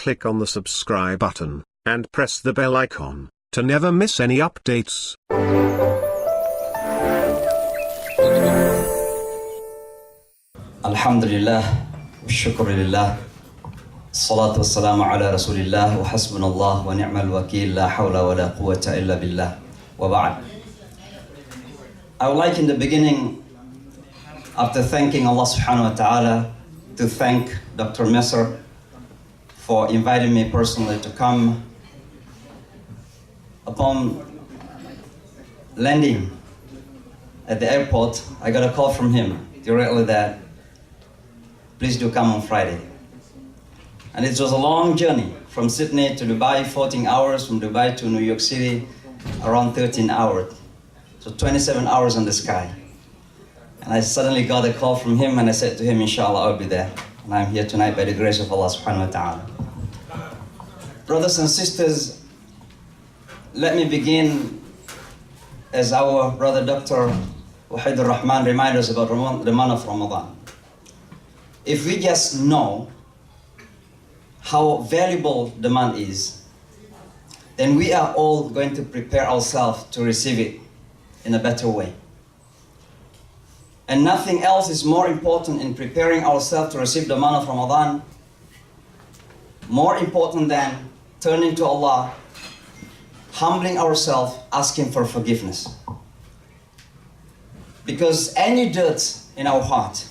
click on the subscribe button, and press the bell icon, to never miss any updates. Alhamdulillah, shukr lillah, salatu wassalamu ala rasulillah, wa hasbunallah wa ni'mal wakil, la hawla wa la quwwata illa billah, wa ba'd. I would like in the beginning, after thanking Allah subhanahu wa ta'ala, to thank Dr. Messer for inviting me personally to come. Upon landing at the airport, I got a call from him directly that, please do come on Friday. And it was a long journey from Sydney to Dubai, 14 hours, from Dubai to New York City, around 13 hours. So 27 hours on the sky. And I suddenly got a call from him and I said to him, inshallah, I'll be there. And I'm here tonight by the grace of Allah subhanahu wa ta'ala. Brothers and sisters, let me begin as our brother Dr. Wahid al-Rahman reminded us about the month of Ramadan. If we just know how valuable the month is, then we are all going to prepare ourselves to receive it in a better way. And nothing else is more important in preparing ourselves to receive the month of Ramadan, more important than turning to Allah, humbling ourselves, asking for forgiveness. Because any dirt in our heart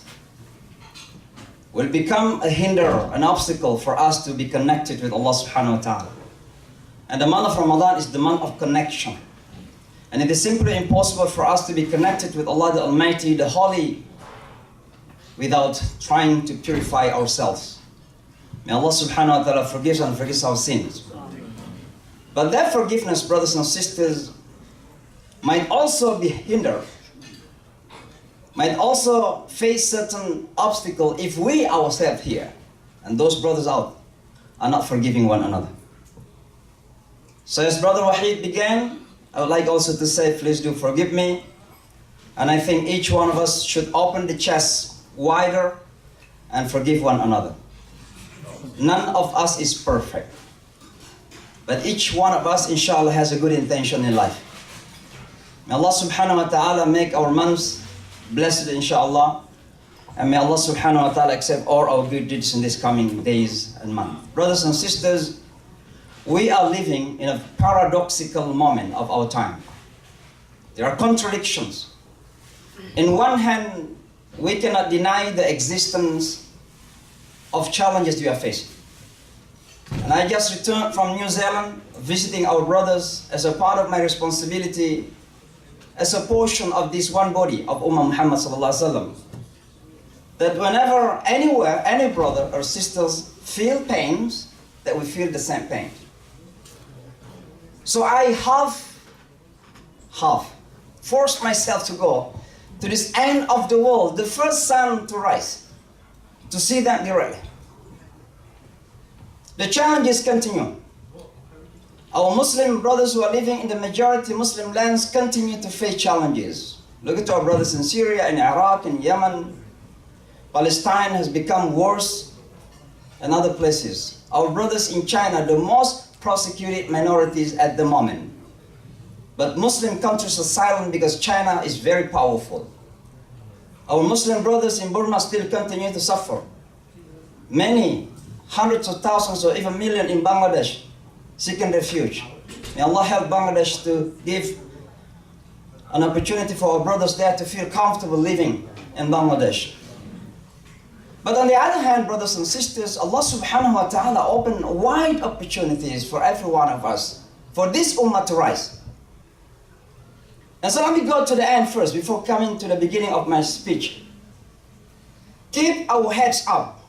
will become a hinder, an obstacle for us to be connected with Allah subhanahu wa ta'ala. And the month of Ramadan is the month of connection. And it is simply impossible for us to be connected with Allah the Almighty, the Holy, without trying to purify ourselves. May Allah subhanahu wa ta'ala forgive us and forgive our sins. But that forgiveness, brothers and sisters, might also be hindered, might also face certain obstacle if we ourselves here and those brothers out are not forgiving one another. So as Brother Wahid began, I would like also to say, please do forgive me. And I think each one of us should open the chest wider and forgive one another. None of us is perfect. But each one of us, inshallah, has a good intention in life. May Allah subhanahu wa ta'ala make our months blessed, inshallah. And may Allah subhanahu wa ta'ala accept all our good deeds in these coming days and months. Brothers and sisters, we are living in a paradoxical moment of our time. There are contradictions. In one hand, we cannot deny the existence of challenges we are facing. And I just returned from New Zealand, visiting our brothers as a part of my responsibility, as a portion of this one body of Ummah Muhammad sallallahu alaihi wasallam. That whenever, anywhere, any brother or sisters feel pains, that we feel the same pain. So I have forced myself to go to this end of the world, the first sun to rise, to see that directly. The challenges continue. Our Muslim brothers who are living in the majority Muslim lands continue to face challenges. Look at our brothers in Syria, in Iraq, in Yemen. Palestine has become worse, and other places. Our brothers in China, the most persecuted minorities at the moment. But Muslim countries are silent because China is very powerful. Our Muslim brothers in Burma still continue to suffer. Many hundreds of thousands or even millions in Bangladesh seeking refuge. May Allah help Bangladesh to give an opportunity for our brothers there to feel comfortable living in Bangladesh. But on the other hand, brothers and sisters, Allah subhanahu wa ta'ala opened wide opportunities for every one of us, for this ummah to rise. And so let me go to the end first, before coming to the beginning of my speech. Keep our heads up,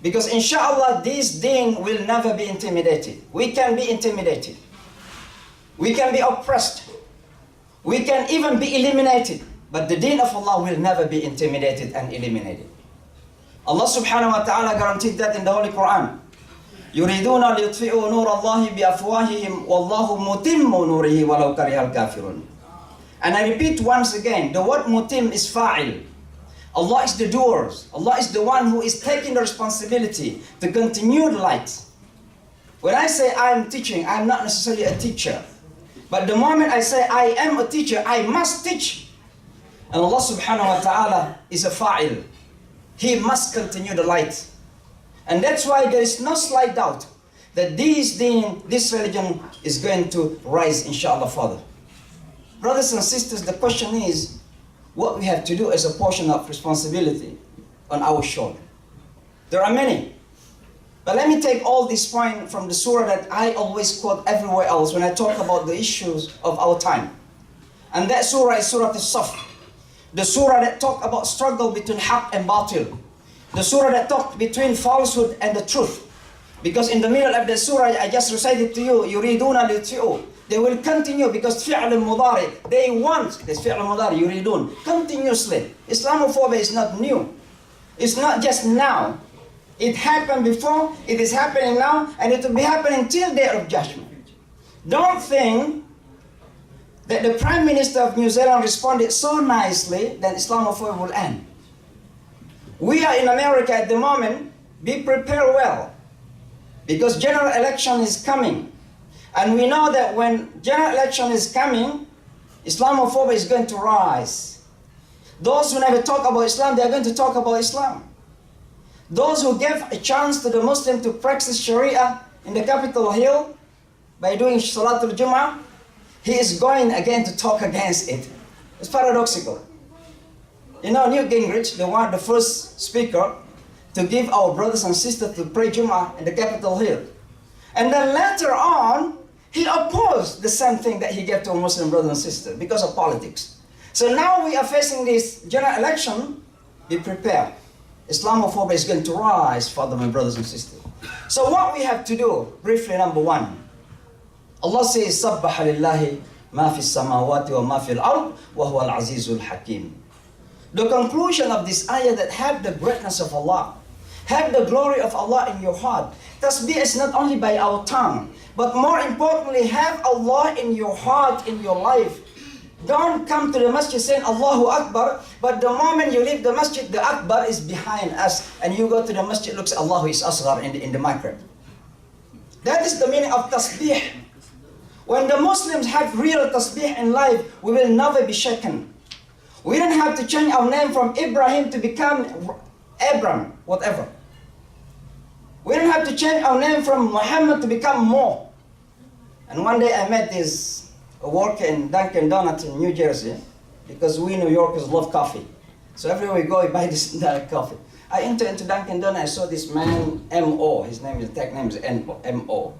because inshallah this deen will never be intimidated. We can be intimidated. We can be oppressed. We can even be eliminated. But the deen of Allah will never be intimidated and eliminated. Allah subhanahu wa ta'ala guaranteed that in the Holy Quran. يُرِيدُونَ لِيُطْفِئُوا نُورَ اللَّهِ بِأَفْوَاهِهِمْ وَاللَّهُ مُتِمُّ نُورِهِ وَلَوْ كَرِهَ الْكَافِرُونَ. And I repeat once again, the word mutim is fa'il. Allah is the doers. Allah is the one who is taking the responsibility to continue the light. When I say I am teaching, I am not necessarily a teacher. But the moment I say I am a teacher, I must teach. And Allah subhanahu wa ta'ala is a fa'il. He must continue the light. And that's why there is no slight doubt that this religion is going to rise, inshallah, Father. Brothers and sisters, the question is, what we have to do as a portion of responsibility on our shoulder. There are many. But let me take all this point from the surah that I always quote everywhere else when I talk about the issues of our time. And that surah is Surah As-Saf. The surah that talk about struggle between haqq and batil. The surah that talk between falsehood and the truth. Because in the middle of the surah, I just recited to you, يُرِيدُونَ لِيُطْفِئُوا. They will continue because فعل المضارع. They want this فعل المضارع, يريدون, continuously. Islamophobia is not new. It's not just now. It happened before, it is happening now, and it will be happening till day of judgment. Don't think that the Prime Minister of New Zealand responded so nicely that Islamophobia will end. We are in America at the moment. Be prepared well, because general election is coming. And we know that when general election is coming, Islamophobia is going to rise. Those who never talk about Islam, they are going to talk about Islam. Those who gave a chance to the Muslim to practice Sharia in the Capitol Hill by doing Salatul Jum'ah, he is going again to talk against it. It's paradoxical. You know, Newt Gingrich, the first speaker to give our brothers and sisters to pray Jum'ah in the Capitol Hill. And then later on, he opposed the same thing that he gave to a Muslim brother and sister because of politics. So now we are facing this general election. Be prepared. Islamophobia is going to rise, Father, my brothers and sisters. So what we have to do, briefly, number one, Allah says, سَبَّحَ لِلَّهِ مَا فِي السَّمَاوَاتِ وَمَا فِي الْأَرْضِ وَهُوَ الْعَزِيزُ الْحَكِيمُ. The conclusion of this ayah that have the greatness of Allah, have the glory of Allah in your heart. Tasbih is not only by our tongue, but more importantly, have Allah in your heart, in your life. Don't come to the masjid saying Allahu Akbar, but the moment you leave the masjid, the Akbar is behind us, and you go to the masjid, looks Allahu is asghar in the microwave. That is the meaning of tasbih. When the Muslims have real tasbih in life, we will never be shaken. We don't have to change our name from Ibrahim to become Abram, whatever. We don't have to change our name from Muhammad to become Mo. And one day I met this worker in Dunkin' Donuts in New Jersey, because we New Yorkers love coffee. So everywhere we go, we buy this coffee. I entered into Dunkin' Donuts, I saw this man, M.O. His name is, tag name is M.O.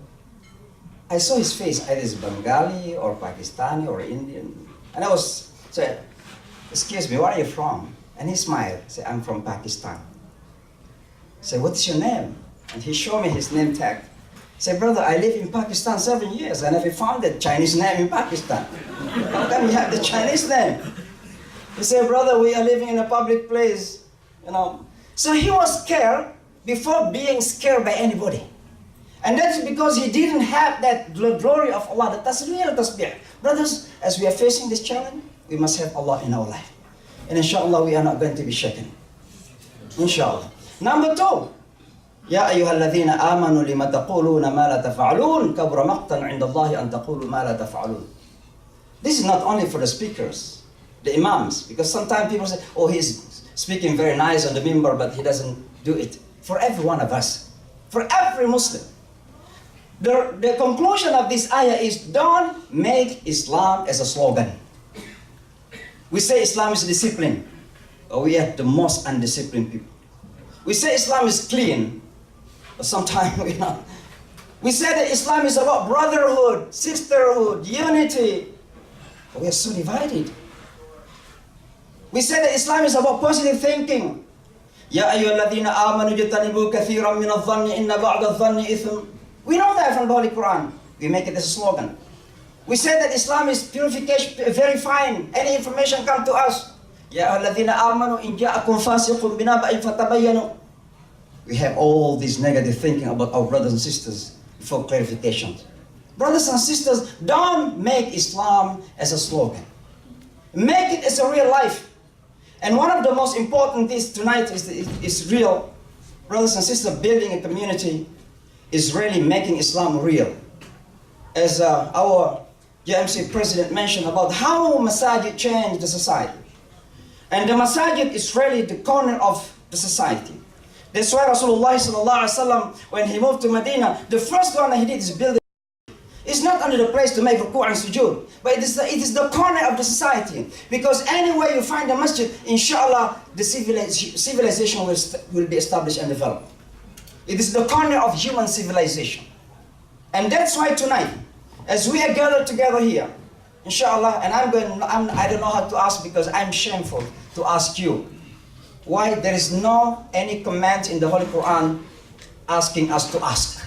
I saw his face, either it's Bengali or Pakistani or Indian. And I was said, excuse me, where are you from? And he smiled, said, I'm from Pakistan. I said, what's your name? And he showed me his name tag. I said, brother, I live in Pakistan 7 years. I never found a Chinese name in Pakistan. How come you have the Chinese name? He said, brother, we are living in a public place, you know. So he was scared before being scared by anybody. And that's because he didn't have that glory of Allah. That's real tasbih. Brothers, as we are facing this challenge, we must have Allah in our life. And inshallah, we are not going to be shaken. Inshallah. Number two. يا أيها الذين آمنوا لما تقولون ما لا تفعلون كبر مقتا عند الله أن تقولوا ما لا تفعلون. This is not only for the speakers, the imams, because sometimes people say, oh, he's speaking very nice on the minbar, but he doesn't do it. For every one of us, for every Muslim. The conclusion of this ayah is, don't make Islam as a slogan. We say Islam is discipline, but we are the most undisciplined people. We say Islam is clean, but sometimes we're not. We say that Islam is about brotherhood, sisterhood, unity, but we are so divided. We say that Islam is about positive thinking. يا أيها الذين آمنوا اجتنبوا كثيرا من الظن إن بعض الظن إثم. We know that from the Holy Quran. We make it as a slogan. We say that Islam is purification, verifying any information come to us. يا أيها الذين آمنوا إن جاءكم فاسق بنبأ فتبينوا. We have all this negative thinking about our brothers and sisters before clarifications. Brothers and sisters, don't make Islam as a slogan. Make it as a real life. And one of the most important things tonight is real. Brothers and sisters, building a community is really making Islam real. As our JMC president mentioned about how masajid change the society. And the masajid is really the corner of the society. That's why Rasulullah sallallahu alaihi wasallam, when he moved to Medina, the first one that he did is build. It's not only the place to make ruku' and sujood, but it is the corner of the society. Because anywhere you find a masjid, inshallah, the civilization will be established and developed. It is the corner of human civilization. And that's why tonight, as we are gathered together here, inshallah, and I don't know how to ask because I'm shameful to ask you, why there is no any command in the Holy Quran asking us to ask.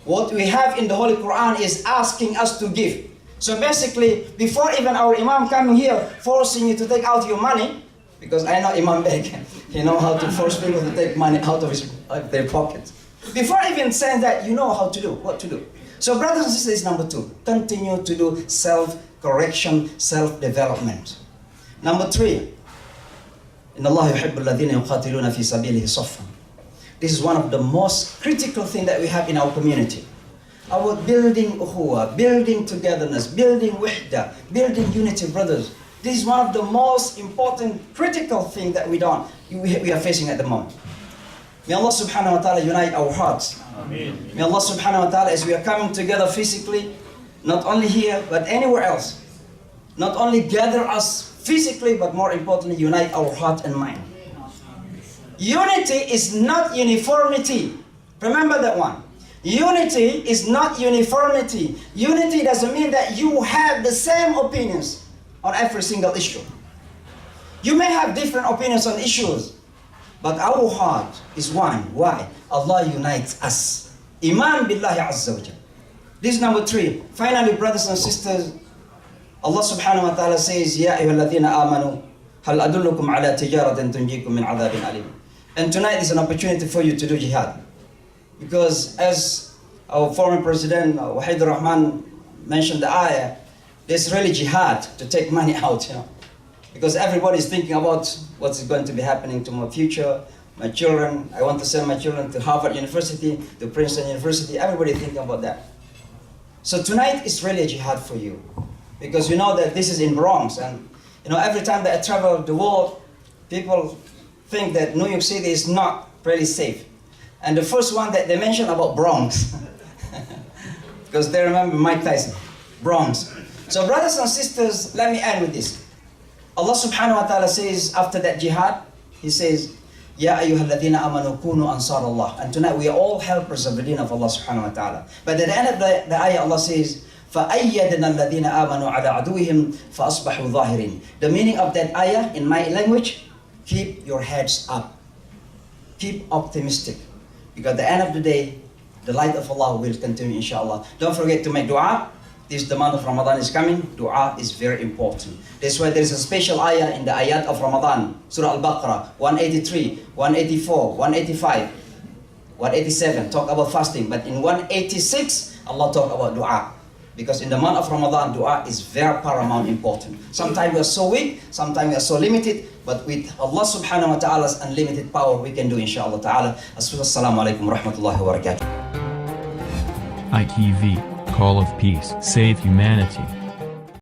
What we have in the Holy Quran is asking us to give. So basically, before even our Imam coming here, forcing you to take out your money, because I know Imam Beg, he know how to force people to take money out of their pockets. Before even saying that, you know how to do, what to do. So brothers and sisters, number 2, continue to do self-correction, self-development. Number 3, إن الله يحب الذين يقاتلون في سبيله صفا. This is one of the most critical things that we have in our community. Our building ukhuwa, building togetherness, building wihda, building unity, brothers. This is one of the most important, critical things that we are facing at the moment. May Allah subhanahu wa ta'ala unite our hearts. Amen. May Allah subhanahu wa ta'ala, as we are coming together physically, not only here, but anywhere else, not only gather us physically, but more importantly, unite our heart and mind. Unity is not uniformity. Remember that one. Unity is not uniformity. Unity doesn't mean that you have the same opinions on every single issue. You may have different opinions on issues, but our heart is one. Why? Allah unites us. Iman billahi azza wa jal. This is number 3. Finally, brothers and sisters, Allah subhanahu wa ta'ala says, Ya ayyuhalladhina amanu, hal adullukum ala tijaratin tunjikum min adhabin alim. And tonight is an opportunity for you to do jihad. Because as our former president, Wahid Rahman, mentioned the ayah, there's really jihad to take money out, Because everybody is thinking about what's going to be happening to my future, my children. I want to send my children to Harvard University, to Princeton University. Everybody is thinking about that. So tonight is really a jihad for you. Because you know that this is in Bronx. And every time that I travel the world, people think that New York City is not really safe. And the first one that they mentioned about Bronx. Because they remember Mike Tyson, Bronx. So brothers and sisters, let me end with this. Allah subhanahu wa ta'ala says after that jihad, He says, Ya ayyuhalladhina amanu kunu ansar Allah. And tonight we are all helpers of the deen of Allah subhanahu wa ta'ala. But at the end of the ayah, Allah says, فَأَيَّدْنَا الَّذِينَ آمَنُوا عَلَىٰ عَدُوِّهِمْ فَأَصْبَحُوا ظَاهِرِينَ. The meaning of that ayah in my language, keep your heads up. Keep optimistic. Because at the end of the day, the light of Allah will continue, inshallah. Don't forget to make dua. The month of Ramadan is coming. Dua is very important. That's why there is a special ayah in the ayat of Ramadan. Surah Al-Baqarah, 183, 184, 185, 187, talk about fasting. But in 186, Allah talk about dua. Because in the month of Ramadan, dua is very paramount important. Sometimes we are so weak, sometimes we are so limited, but with Allah subhanahu wa ta'ala's unlimited power, we can do inshallah ta'ala. Assalamu alaikum wa rahmatullahi wa barakatuh. ITV, Call of Peace, Save Humanity.